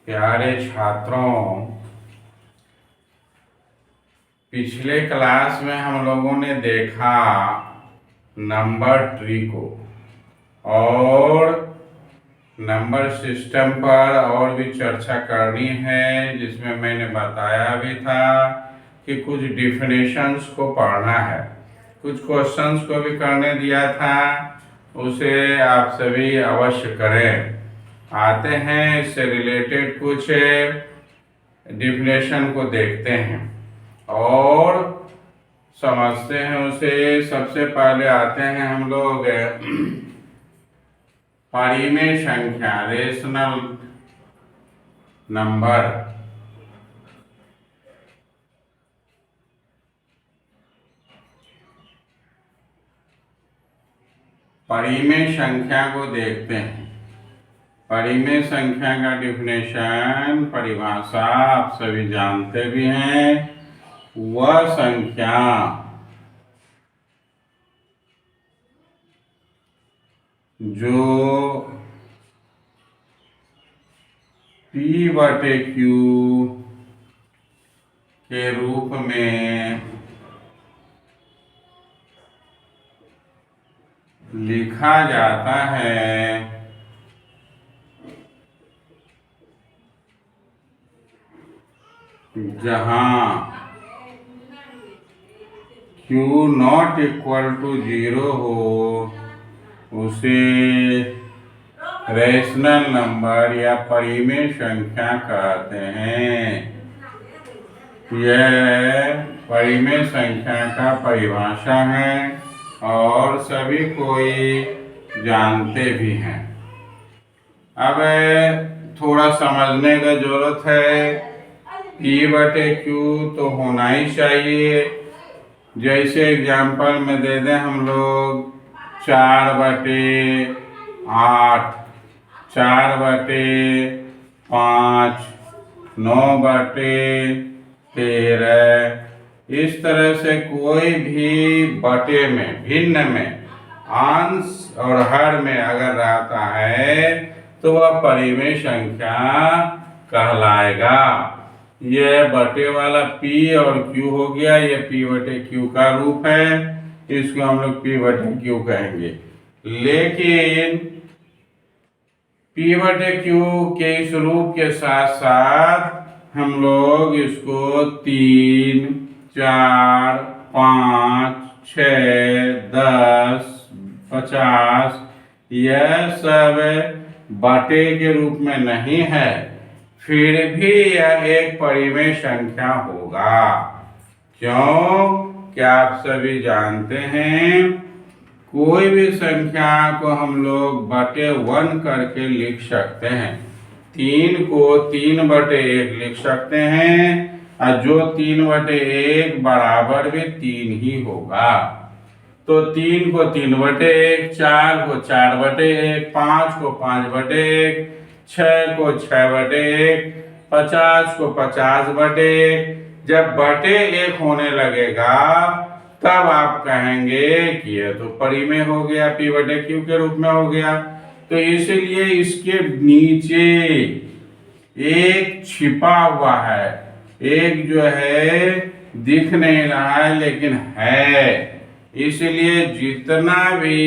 प्यारे छात्रों, पिछले क्लास में हम लोगों ने देखा नंबर ट्री को और नंबर सिस्टम पर और भी चर्चा करनी है, जिसमें मैंने बताया भी था कि कुछ डिफिनेशंस को पढ़ना है, कुछ क्वेश्चंस को भी करने दिया था, उसे आप सभी अवश्य करें। आते हैं इससे रिलेटेड कुछ डिफिनेशन को देखते हैं और समझते हैं उसे। सबसे पहले आते हैं हम लोग परिमेय संख्या, रेशनल नंबर। परिमेय संख्या को देखते हैं। परिमेय संख्या का डिफिनेशन, परिभाषा आप सभी जानते भी हैं। वह संख्या जो P/Q के रूप में लिखा जाता है, जहां Q नॉट इक्वल टू 0 हो, उसे रेशनल नंबर या परिमेय संख्या कहते हैं। यह परिमेय संख्या का परिभाषा है और सभी कोई जानते भी हैं। अब थोड़ा समझने का जरूरत है। P/Q तो होना ही चाहिए। जैसे एग्जाम्पल में दे दें हम लोग 4/8, 4/5, 9/13। इस तरह से कोई भी बटे में, भिन्न में, अंश और हर में अगर रहता है तो वह परिमेय संख्या कहलाएगा। यह बटे वाला P और Q हो गया, यह P/Q का रूप है, इसको हम लोग P/Q कहेंगे। लेकिन P/Q के इस रूप के साथ साथ हम लोग इसको 3, 4, 5, 6, 10, 50 यह सब बटे के रूप में नहीं है, फिर भी यह एक परिमेय संख्या होगा। क्यों? क्या आप सभी जानते हैं, कोई भी संख्या को हम लोग बटे 1 करके लिख सकते हैं। 3 को 3/1 लिख सकते हैं और जो 3/1 बराबर भी 3 ही होगा। तो 3 को 3/1, 4 को 4/1, 5 को 5/1, 6 को 6/1, 50 को 50/1। जब बटे 1 होने लगेगा तब आप कहेंगे कि यह तो परिमेय हो गया, P/Q के रूप में हो गया। तो इसलिए इसके नीचे एक छिपा हुआ है, एक जो है दिख नहीं रहा है लेकिन है। इसलिए जितना भी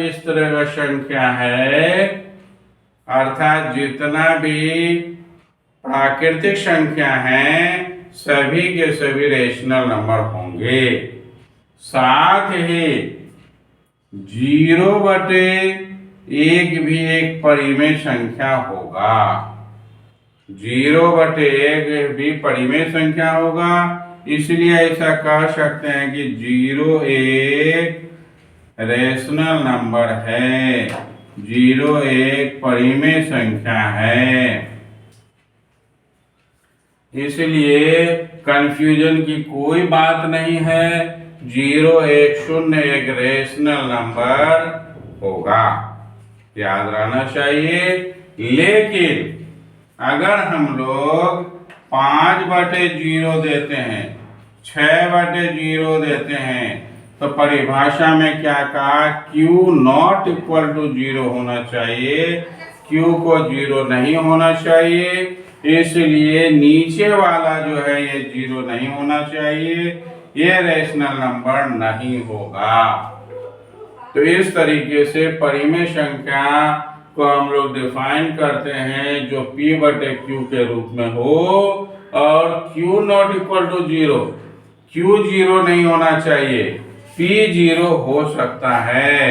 इस तरह का संख्या है, अर्थात जितना भी प्राकृतिक संख्या है, सभी के सभी रेशनल नंबर होंगे। साथ ही 0/1 भी एक परिमेय संख्या होगा। 0/1 भी परिमेय संख्या होगा। इसलिए ऐसा कह सकते हैं कि 0 एक रेशनल नंबर है, 0 एक परिमेय संख्या है। इसलिए कंफ्यूजन की कोई बात नहीं है। 0, 1, 0 एक रेशनल नंबर होगा, याद रहना चाहिए। लेकिन अगर हम लोग 5/0 देते हैं, 6/0 देते हैं, तो परिभाषा में क्या कहा, Q नॉट इक्वल टू 0 होना चाहिए। Q को 0 नहीं होना चाहिए, इसलिए नीचे वाला जो है ये 0 नहीं होना चाहिए, ये रेशनल नंबर नहीं होगा। तो इस तरीके से परिमेय संख्या को हम लोग डिफाइन करते हैं जो P/Q के रूप में हो और Q not equal to 0, Q 0 नहीं होना चाहिए, P 0 हो सकता है,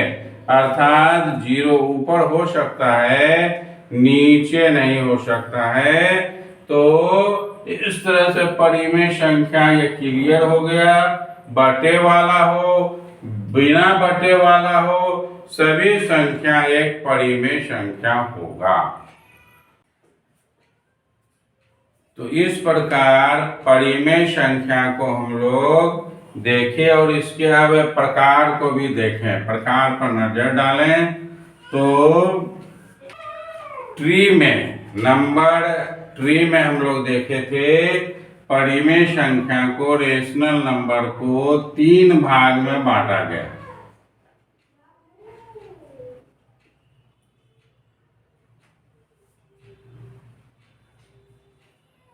अर्थात 0 ऊपर हो सकता है, नीचे नहीं हो सकता है। तो इस तरह से परिमेय संख्या ये क्लियर हो गया। बटे वाला हो, बिना बटे वाला हो, सभी संख्या एक परिमेय संख्या होगा। तो इस प्रकार परिमेय संख्या को हम लोग देखें और इसके अब प्रकार को भी देखें, प्रकार पर नजर डालें। तो ट्री में हम लोग देखे थे परिमेय संख्या को, रेशनल नंबर को 3 भाग में बांटा गया।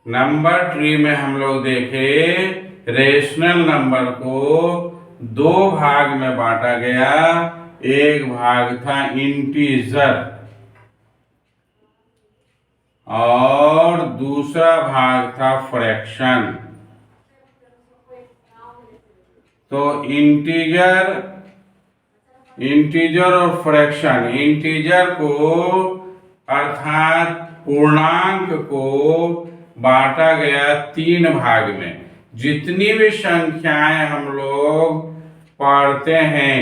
नंबर ट्री में हम लोग देखे रेशनल नंबर को 2 भाग में बांटा गया। एक भाग था इंटीजर और दूसरा भाग था फ्रैक्शन। तो इंटीजर और फ्रैक्शन, इंटीजर को अर्थात पूर्णांक को बांटा गया 3 भाग में। जितनी भी संख्याएं हम लोग पढ़ते हैं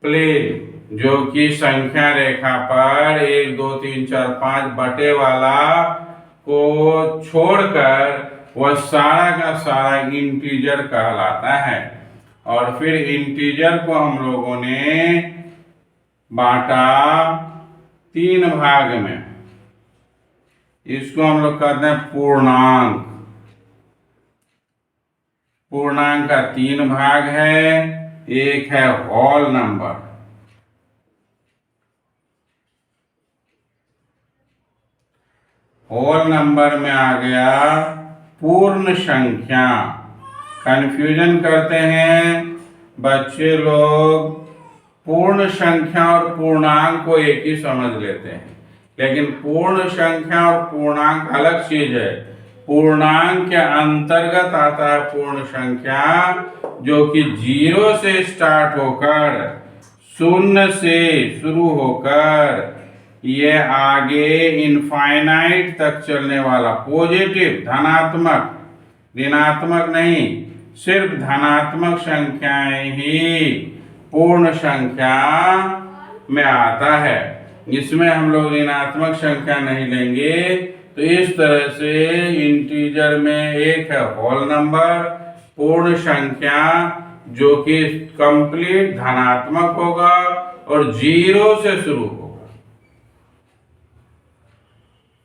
प्लेन, जो कि संख्या रेखा पर 1 2 3 4 5 बटे वाला को छोड़कर वह सारा का सारा इंटीजर कहलाता है। और फिर इंटीजर को हम लोगों ने बांटा 3 भाग में। इसको हम लोग कहते हैं पूर्णांक। पूर्णांक का 3 भाग है। एक है होल नंबर, होल नंबर में आ गया पूर्ण संख्या। कंफ्यूजन करते हैं बच्चे लोग, पूर्ण संख्या और पूर्णांक को एक ही समझ लेते हैं, लेकिन पूर्ण संख्या और पूर्णांक अलग चीज है। पूर्णांक के अंतर्गत आता है पूर्ण संख्या, जो कि 0 से स्टार्ट होकर 0 से शुरू होकर ये आगे इनफाइनाइट तक चलने वाला पॉजिटिव, धनात्मक, ऋणात्मक नहीं, सिर्फ धनात्मक संख्याएं ही पूर्ण संख्या में आता है। इसमें हम लोग ऋणात्मक संख्या नहीं लेंगे। तो इस तरह से इंटीजर में एक है होल नंबर, पूर्ण संख्या, जो कि कंप्लीट धनात्मक होगा और 0 से शुरू होगा।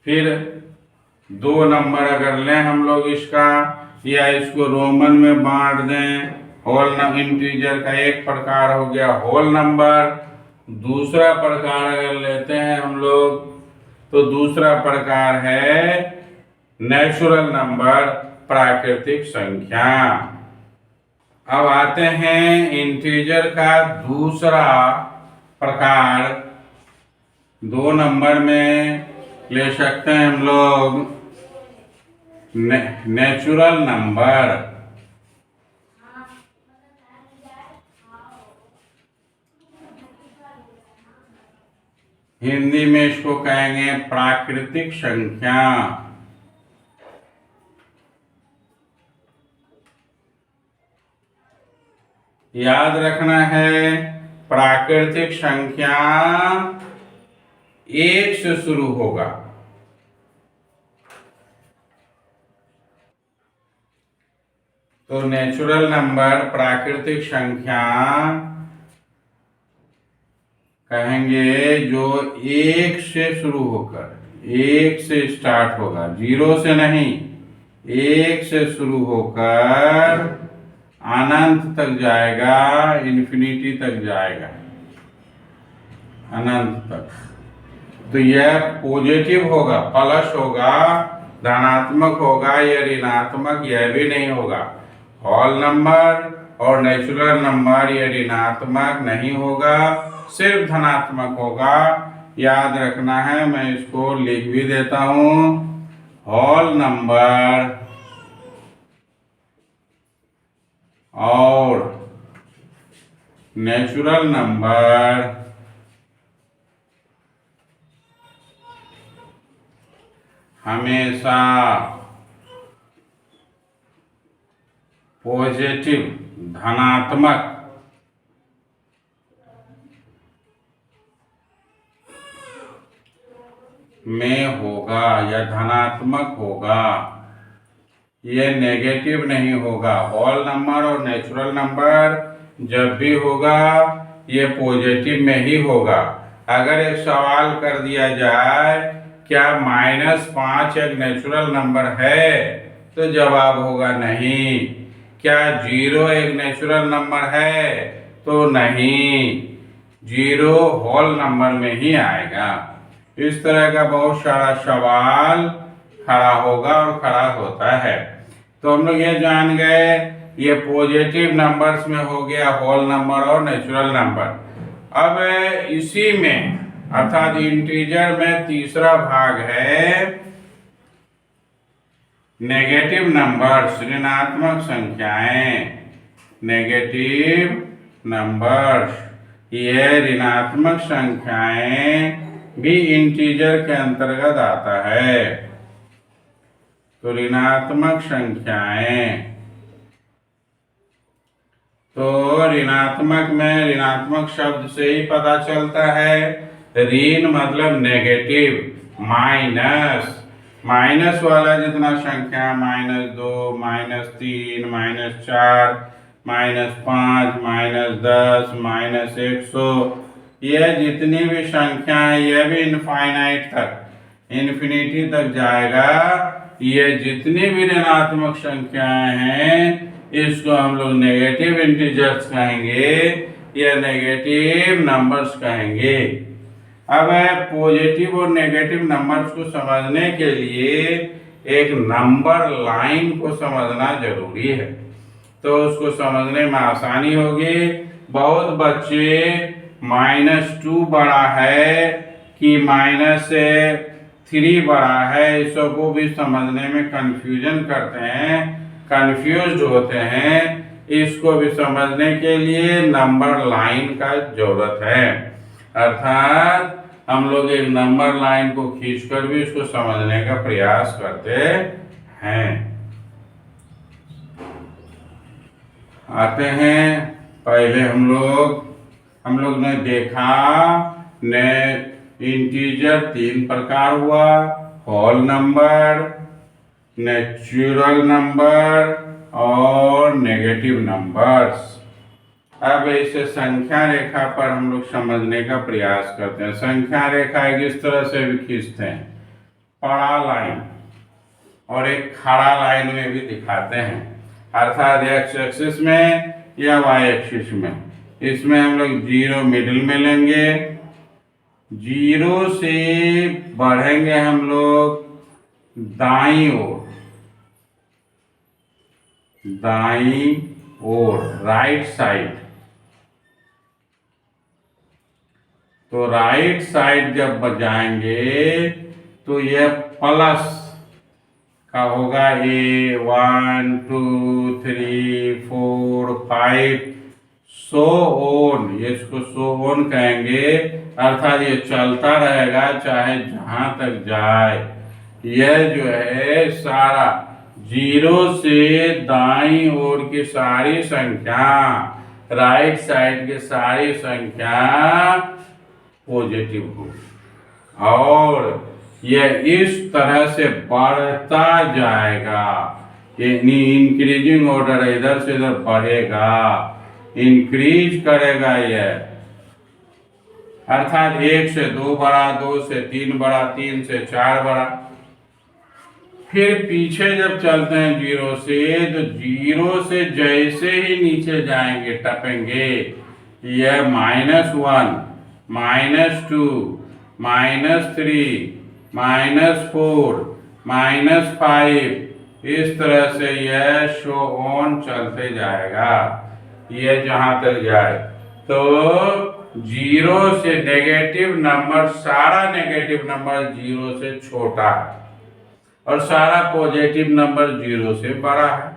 फिर 2 नंबर अगर लें हम लोग इसका, या इसको रोमन में बांट दें, होल इंटीजर का एक प्रकार हो गया होल नंबर। दूसरा प्रकार अगर लेते हैं हम लोग, तो दूसरा प्रकार है नेचुरल नंबर, प्राकृतिक संख्या। अब आते हैं इंटीजर का दूसरा प्रकार। 2 नंबर में ले सकते हैं हम लोग नेचुरल नंबर। हिंदी में इसको कहेंगे प्राकृतिक संख्या। याद रखना है, प्राकृतिक संख्या 1 से शुरू होगा। तो नेचुरल नंबर, प्राकृतिक संख्या कहेंगे जो 1 से शुरू होकर, 1 से स्टार्ट होगा, 0 से नहीं, 1 से शुरू होकर अनंत तक जाएगा, इन्फिनिटी तक जाएगा, अनंत तक। तो यह पॉजिटिव होगा, प्लस होगा, धनात्मक होगा या ऋणात्मक, यह भी नहीं होगा। होल नंबर और नेचुरल नंबर ये ऋणात्मक नहीं होगा, सिर्फ धनात्मक होगा। याद रखना है, मैं इसको लिख भी देता हूं। होल नंबर और नेचुरल नंबर हमेशा पॉजिटिव, धनात्मक में होगा या धनात्मक होगा, ये नेगेटिव नहीं होगा। होल नंबर और नेचुरल नंबर जब भी होगा ये पॉजिटिव में ही होगा। अगर एक सवाल कर दिया जाए क्या -5 एक नेचुरल नंबर है, तो जवाब होगा नहीं। क्या 0 एक नेचुरल नंबर है, तो नहीं, 0 होल नंबर में ही आएगा। इस तरह का बहुत सारा सवाल खड़ा होगा और खड़ा होता है। तो हम लोग ये जान गए, ये पॉजिटिव नंबर्स में हो गया होल नंबर और नेचुरल नंबर। अब इसी में अर्थात इंटीजर में तीसरा भाग है नेगेटिव नंबर्स, ऋणात्मक संख्याएं। नेगेटिव नंबर्स, ये ऋणात्मक संख्याएं भी इंटीजर के अंतर्गत आता है। तो ऋणात्मक संख्याएं, तो ऋणात्मक में ऋणात्मक शब्द से ही पता चलता है। ऋण मतलब नेगेटिव, माइनस, माइनस वाला जितना संख्या -2, -3, -4, -5, -10, -100, यह जितनी भी संख्या है यह भी इनफाइनाइट तक, इन्फिनिटी तक जाएगा। ये जितनी भी ऋणात्मक संख्याएं हैं इसको हम लोग नेगेटिव इंटीजर्स कहेंगे या नेगेटिव नंबर्स कहेंगे। अब पॉजिटिव और नेगेटिव नंबर्स को समझने के लिए एक नंबर लाइन को समझना जरूरी है, तो उसको समझने में आसानी होगी। बहुत बच्चे -2 बड़ा है कि -3 बड़ा है, इस सबको भी समझने में कंफ्यूजन करते हैं, कंफ्यूज्ड होते हैं। इसको भी समझने के लिए नंबर लाइन का जरूरत है, अर्थात हम लोग एक नंबर लाइन को खींचकर भी इसको समझने का प्रयास करते हैं। आते हैं, पहले हम लोग ने देखा ने इंटीजर 3 प्रकार हुआ, होल नंबर, नेचुरल नंबर और नेगेटिव नंबर्स। अब इसे संख्या रेखा पर हम लोग समझने का प्रयास करते हैं। संख्या रेखा एक इस तरह से भी खींचते हैं, पड़ा लाइन, और एक खड़ा लाइन में भी दिखाते हैं, अर्थात एक्स एक्सिस में या वाई एक्सिस में। इसमें हम लोग 0 मिडिल में लेंगे, 0 से बढ़ेंगे हम लोग दाईं ओर, राइट साइड। तो राइट साइड जब जाएंगे तो यह प्लस का होगा, 1 2 3 4 5, सो ऑन, इसको सो ऑन कहेंगे, अर्थात ये चलता रहेगा चाहे जहां तक जाए। यह जो है सारा 0 से दाईं ओर की सारी संख्या, राइट साइड की सारी संख्या पॉजिटिव हो, और यह इस तरह से बढ़ता जाएगा, इंक्रीजिंग ऑर्डर, इधर से इधर बढ़ेगा, इंक्रीज करेगा यह, अर्थात 1 से 2 बढ़ा, 2 से 3 बढ़ा, 3 से 4 बढ़ा। फिर पीछे जब चलते हैं 0 से, तो 0 से जैसे ही नीचे जाएंगे, टपेंगे, यह -1, -2, -3, -4, -5, इस तरह से यह शो ऑन चलते जाएगा, ये जहां तक जाए। तो 0 से नेगेटिव नंबर, सारा नेगेटिव नंबर 0 से छोटा है और सारा पॉजिटिव नंबर 0 से बड़ा है।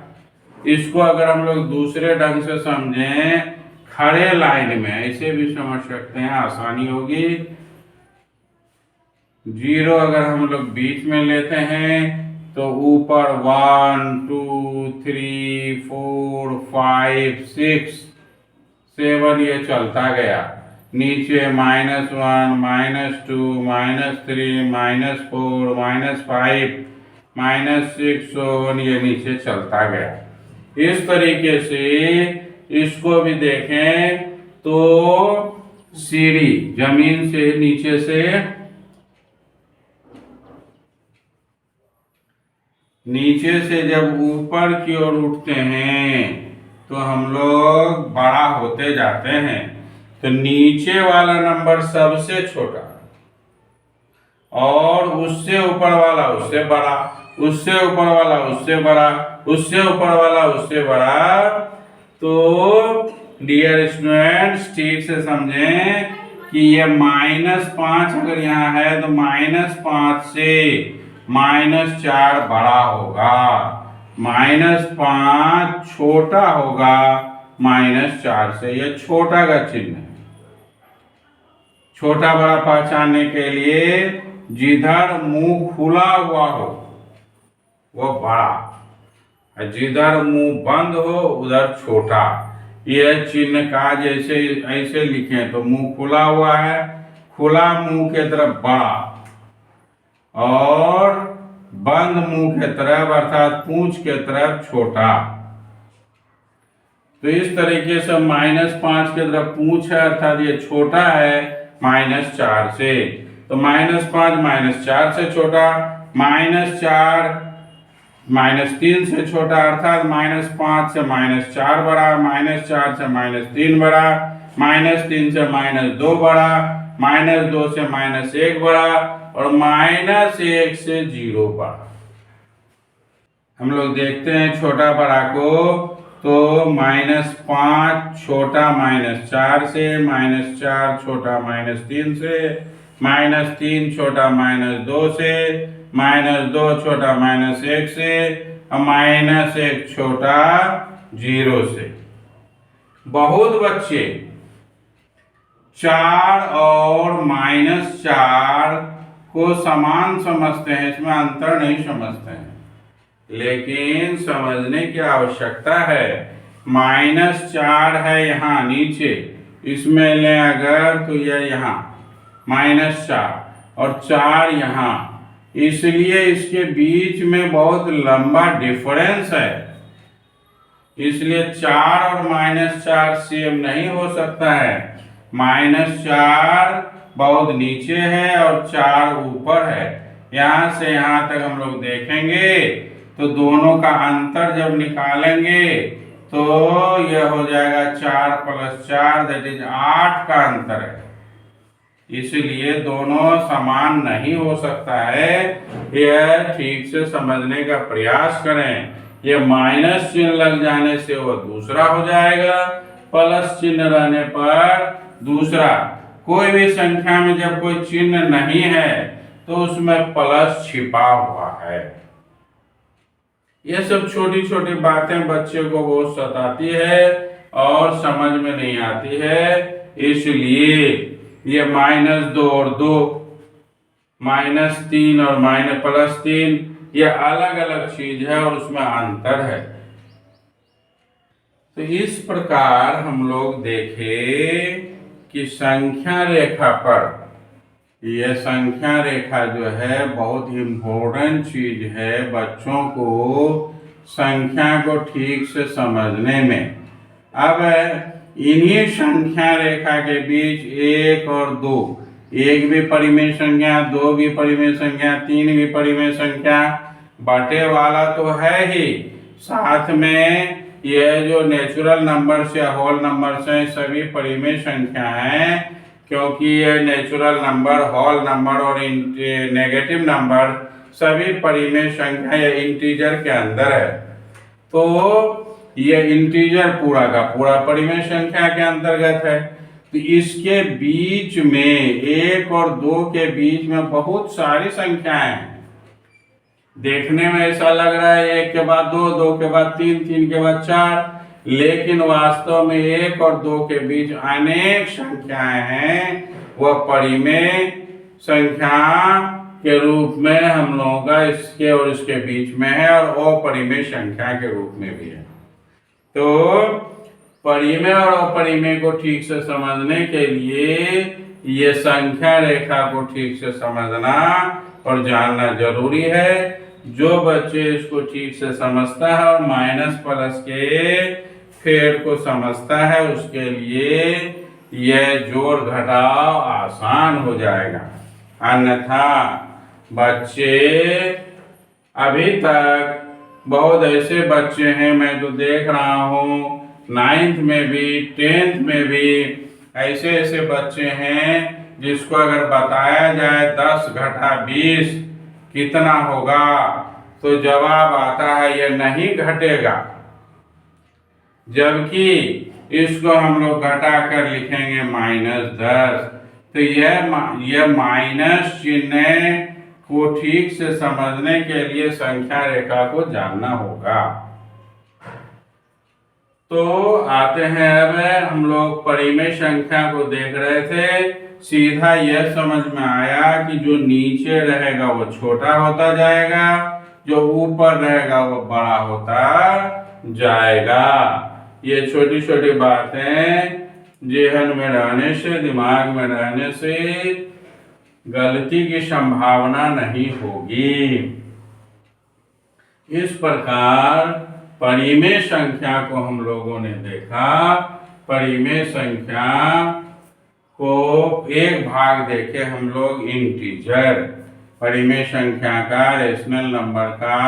इसको अगर हम लोग दूसरे ढंग से समझें, खड़े लाइन में ऐसे भी समझ सकते हैं, आसानी होगी। 0 अगर हम लोग बीच में लेते हैं तो ऊपर 1 2 3 4 5 6 7 ये चलता गया, नीचे -1 -2 -3 -4 -5 -6 ये नीचे चलता गया। इस तरीके से इसको भी देखें तो सीढ़ी जमीन से नीचे से जब ऊपर की ओर उठते हैं तो हम लोग बड़ा होते जाते हैं। तो नीचे वाला नंबर सबसे छोटा और उससे ऊपर वाला उससे बड़ा, उससे ऊपर वाला उससे बड़ा, उससे ऊपर वाला उससे बड़ा। तो डियर स्टूडेंट्स, ठीक से समझें कि ये -5 अगर यहाँ है तो -5 से -4 बड़ा होगा, -5 छोटा होगा -4 से। यह छोटा का चिन्ह है। छोटा बड़ा पहचानने के लिए जिधर मुंह खुला हुआ हो वो बड़ा, जिधर मुंह बंद हो उधर छोटा। यह चिन्ह का जैसे ऐसे लिखें तो मुंह खुला हुआ है, खुला मुंह के तरफ बड़ा और बंद मुंह के तरफ अर्थात पूंछ के तरफ छोटा। तो इस तरीके से -5 के तरफ पूंछ है अर्थात ये छोटा है -4 से। तो -5 -4 से छोटा, -4 -3 से छोटा अर्थात -5 से -4 बड़ा, -4 से -3 बड़ा, -3 से -2 बड़ा, -2 से -1 बड़ा और -1 से 0 बड़ा। हम लोग देखते हैं छोटा बड़ा को, तो -5 छोटा -4 से, -4 छोटा -3 से, -3 छोटा -2 से, -2 छोटा -1 से और -1 छोटा 0 से। बहुत बच्चे 4 और -4 को समान समझते हैं, इसमें अंतर नहीं समझते हैं, लेकिन समझने की आवश्यकता है। -4 है यहाँ नीचे, इसमें ले अगर तो यह यहाँ -4 और 4 यहाँ, इसलिए इसके बीच में बहुत लंबा डिफरेंस है। इसलिए 4 और -4 सेम नहीं हो सकता है। -4 बहुत नीचे है और 4 ऊपर है। यहाँ से यहाँ तक हम लोग देखेंगे तो दोनों का अंतर जब निकालेंगे तो यह हो जाएगा 4 + 4 दैट इज 8 का अंतर है। इसलिए दोनों समान नहीं हो सकता है। यह ठीक से समझने का प्रयास करें। यह माइनस चिन्ह लग जाने से वह दूसरा हो जाएगा, प्लस चिन्ह रहने पर दूसरा। कोई भी संख्या में जब कोई चिन्ह नहीं है तो उसमें प्लस छिपा हुआ है। यह सब छोटी छोटी बातें बच्चे को बहुत सताती है और समझ में नहीं आती है। इसलिए ये -2 और 2, -3 और +3 ये अलग अलग चीज है और उसमें अंतर है। तो इस प्रकार हम लोग देखें कि संख्या रेखा पर, यह संख्या रेखा जो है बहुत इम्पोर्टेंट चीज है बच्चों को संख्या को ठीक से समझने में। अब इन्हीं संख्या रेखा के बीच 1 और 2, 1 भी परिमेय संख्या, 2 भी परिमेय संख्या, 3 भी परिमेय संख्या, बटे वाला तो है ही, साथ में यह जो नेचुरल नंबर से होल नंबर से सभी परिमेय संख्या हैं, क्योंकि ये नेचुरल नंबर, होल नंबर और नेगेटिव नंबर सभी परिमेय संख्या या इंटीजर के अंदर है। तो ये इंटीजर पूरा का पूरा परिमेय संख्या के अंतर्गत है। तो इसके बीच में 1 और 2 के बीच में बहुत सारी संख्याएं हैं। देखने में ऐसा लग रहा है 1 के बाद 2, 2 के बाद 3, 3 के बाद 4, लेकिन वास्तव में 1 और 2 के बीच अनेक संख्याएं हैं। वह परिमेय संख्या के रूप में हम लोगों का इसके और इसके बीच में है, और अपरिमेय संख्या के रूप में भी है। तो परिमेय और अपरिमेय को ठीक से समझने के लिए ये संख्या रेखा को ठीक से समझना और जानना जरूरी है। जो बच्चे इसको ठीक से समझता है और माइनस प्लस के फेर को समझता है, उसके लिए यह जोड़ घटाव आसान हो जाएगा। अन्यथा बच्चे अभी तक बहुत ऐसे बच्चे हैं, मैं तो देख रहा हूँ 9th में भी 10th में भी ऐसे ऐसे बच्चे हैं जिसको अगर बताया जाए 10 घटा 20 कितना होगा, तो जवाब आता है यह नहीं घटेगा। जबकि इसको हम लोग घटा कर लिखेंगे -10। तो यह माइनस चिन्ह को ठीक से समझने के लिए संख्या रेखा को जानना होगा। तो आते हैं, अब हम लोग परिमेय संख्या को देख रहे थे। सीधा यह समझ में आया कि जो नीचे रहेगा वो छोटा होता जाएगा, जो ऊपर रहेगा वो बड़ा होता जाएगा। ये छोटी छोटी बातें जेहन में रहने से, दिमाग में रहने से गलती की संभावना नहीं होगी। इस प्रकार परिमेय संख्या को हम लोगों ने देखा। परिमेय संख्या को एक भाग देखे हम लोग इंटीजर। परिमेय संख्या का, रेशनल नंबर का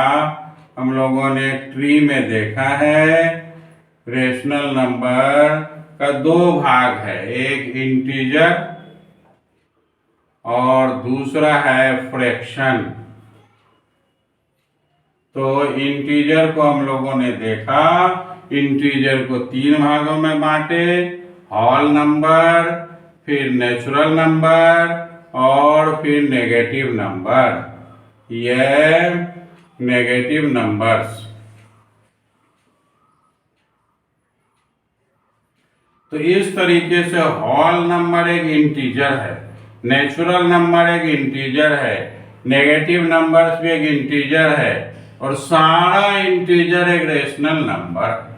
हम लोगों ने ट्री में देखा है। रेशनल नंबर का 2 भाग है, एक इंटीजर और दूसरा है फ्रैक्शन। तो इंटीजर को हम लोगों ने देखा, इंटीजर को 3 भागों में बांटे, होल नंबर, फिर नेचुरल नंबर और फिर नेगेटिव नंबर। यह नेगेटिव नंबर्स। तो इस तरीके से होल नंबर एक इंटीजर है, नेचुरल नंबर एक इंटीजर है, नेगेटिव नंबर्स भी एक इंटीजर है, और सारा इंटीजर एक रेशनल नंबर।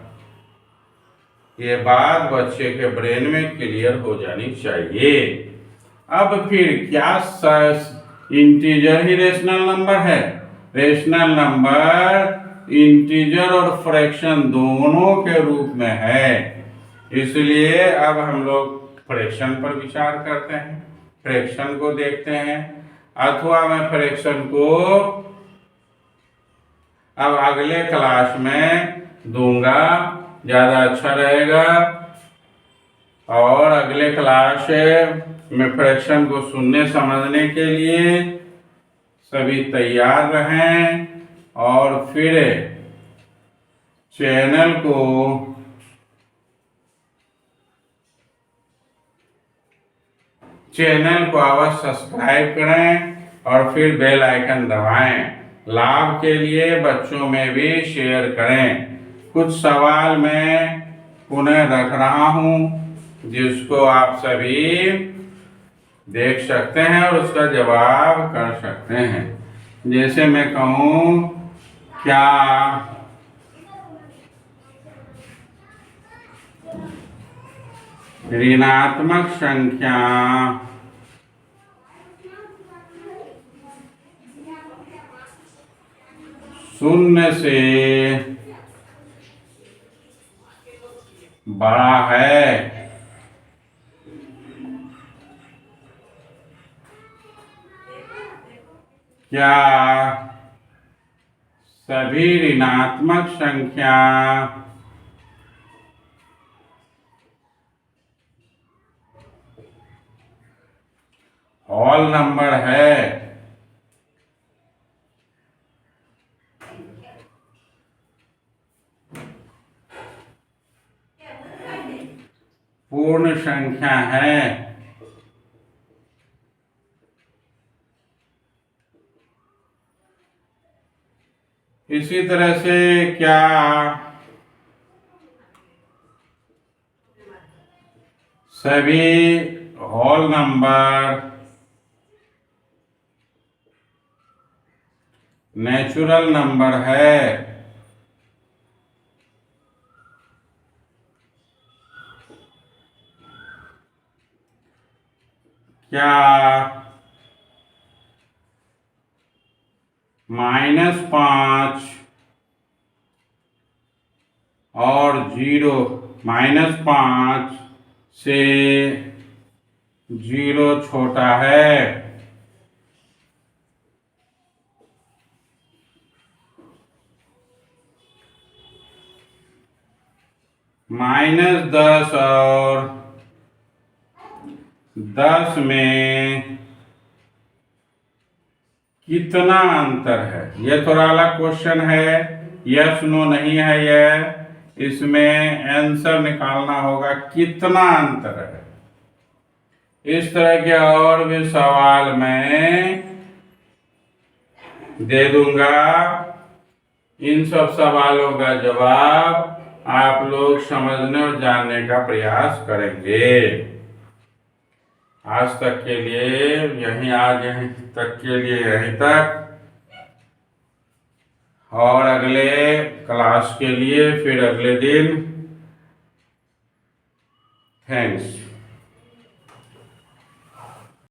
ये बात बच्चे के ब्रेन में क्लियर हो जानी चाहिए। अब फिर क्या इंटीजर ही रेशनल नंबर है? रेशनल नंबर इंटीजर और फ्रैक्शन दोनों के रूप में है। इसलिए अब हम लोग फ्रैक्शन पर विचार करते हैं, फ्रैक्शन को देखते हैं, अथवा मैं फ्रैक्शन को अब अगले क्लास में दूंगा, ज़्यादा अच्छा रहेगा। और अगले क्लास में फ्रैक्शन को सुनने समझने के लिए सभी तैयार रहें, और फिर चैनल को अवश्य सब्सक्राइब करें और फिर बेल आइकन दबाएं। लाभ के लिए बच्चों में भी शेयर करें। कुछ सवाल मैं पुनः रख रहा हूं जिसको आप सभी देख सकते हैं और उसका जवाब कर सकते हैं। जैसे मैं कहूं, क्या ऋणात्मक संख्या शून्य से बड़ा है? क्या सभी ऋणात्मक संख्या होल नंबर है। पूर्ण संख्या है। इसी तरह से क्या सभी होल नंबर नेचुरल नंबर है? क्या -5 और 0 -5 से 0 छोटा है? -10 और 10 में कितना अंतर है? ये थोड़ा अलग क्वेश्चन है, यस नो नहीं है यह। इसमें आंसर निकालना होगा कितना अंतर है। इस तरह के और भी सवाल मैं दे दूंगा। इन सब सवालों का जवाब आप लोग समझने और जानने का प्रयास करेंगे। आज तक के लिए यहीं तक के लिए यहीं तक, और अगले क्लास के लिए फिर अगले दिन। थैंक्स।